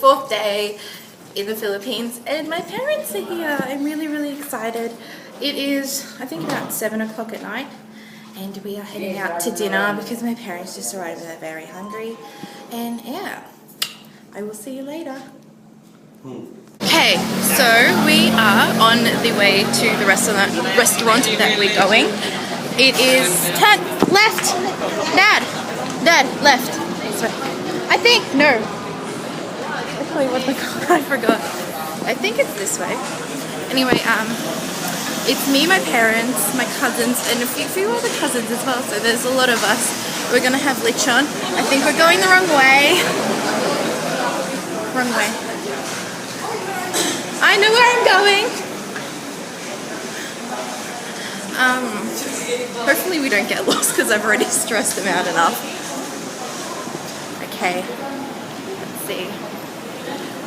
4th day in the Philippines, and my parents are here. I'm really excited. It is, I think, about 7 o'clock at night, and we are heading out to dinner because my parents just arrived and they're very hungry. And yeah, I will see you later. Okay, so we are on the way to the restaurant that we're going. It is left. Dad, left. I think no. I forgot. I think it's this way. Anyway, it's me, my parents, my cousins, and a few other cousins as well. So there's a lot of us. We're gonna have lechon. I think we're going the wrong way. Wrong way. I know where I'm going. Hopefully we don't get lost because I've already stressed them out enough. Okay, let's see.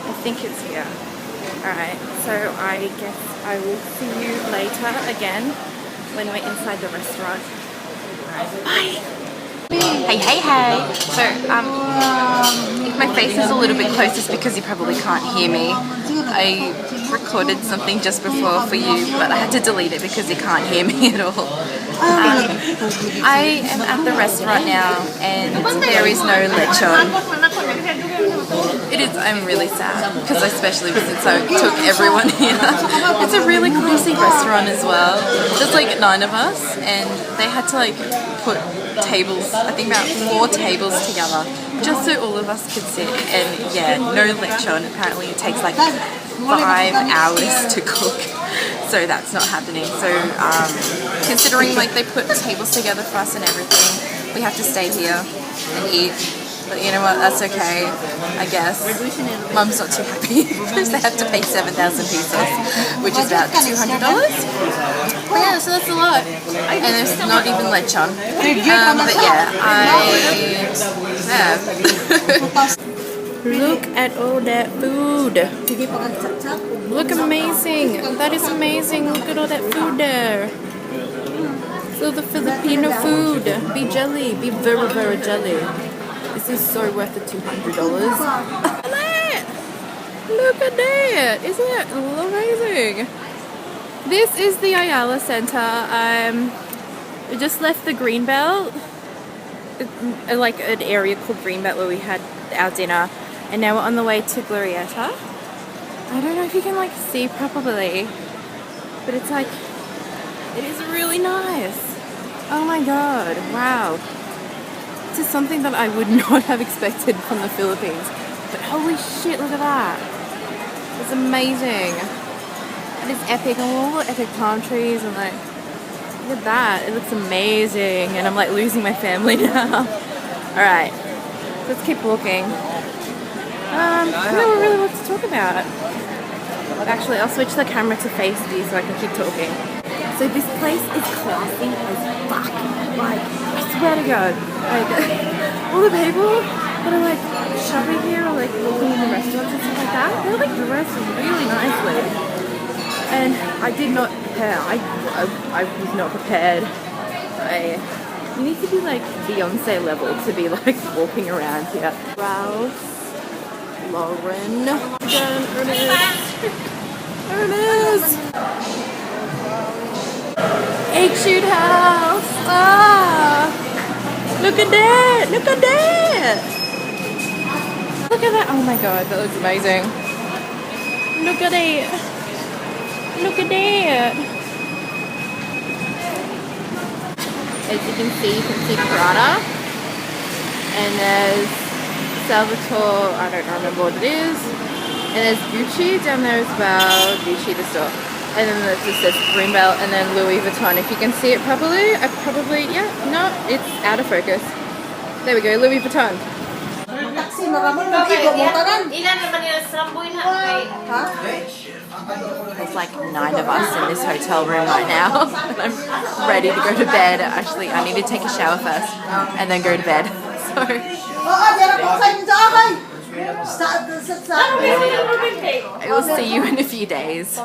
I think it's here. Alright, so I guess I will see you later again when we're inside the restaurant. Alright, bye! Hey. So, if my face is a little bit close, it's because you probably can't hear me. I recorded something just before for you, but I had to delete it because you can't hear me at all. I am at the restaurant now, and there is no lechon. I'm really sad, because especially since I took everyone here. It's a really classy restaurant as well. There's like 9 of us, and they had to like put tables, I think about 4 tables together, just so all of us could sit. And yeah, no lechon. Apparently it takes like 5 hours to cook, so that's not happening. So considering like they put tables together for us and everything, we have to stay here and eat. But you know what, that's okay, I guess. Mum's not too happy because they have to pay 7,000 pesos, which is about $200. But yeah, so that's a lot. And there's not even lechon. But yeah, Look at all that food. Look amazing. That is amazing. Look at all that food there. So the Filipino food. Be jelly. Be very jelly. This is so worth the $200. Look at that! Isn't it amazing? This is the Ayala Center. We just left the Greenbelt, like an area called Greenbelt where we had our dinner, and now we're on the way to Glorieta. I don't know if you can like see properly, but it's like, it is really nice. Oh my god! Wow. This is something that I would not have expected from the Philippines. But holy shit, look at that. It's amazing. It is epic. And all the epic palm trees and like, look at that. It looks amazing. And I'm like losing my family now. Alright, let's keep walking. I don't know really what to talk about. Actually, I'll switch the camera to face view so I can keep talking. So this place is classy as fuck. Like, I swear to God, like all the people that are like shopping here or like walking in the restaurants and stuff like that, they're like dressed really nicely. And I did not prepare. I was not prepared. You need to be like Beyonce level to be like walking around here. Ralph Lauren. Ernest. Egg shoot house. Look at that. Look at that. Look at that. Oh my god, that looks amazing. Look at it. Look at that. As you can see Prada. And there's Salvatore, I don't remember what it is. And there's Gucci down there as well. Gucci the store. And then there's just this Greenbelt and then Louis Vuitton. If you can see it properly, no, it's out of focus. There we go, Louis Vuitton. There's like 9 of us in this hotel room right now. And I'm ready to go to bed. Actually, I need to take a shower first and then go to bed. So I will see you in a few days.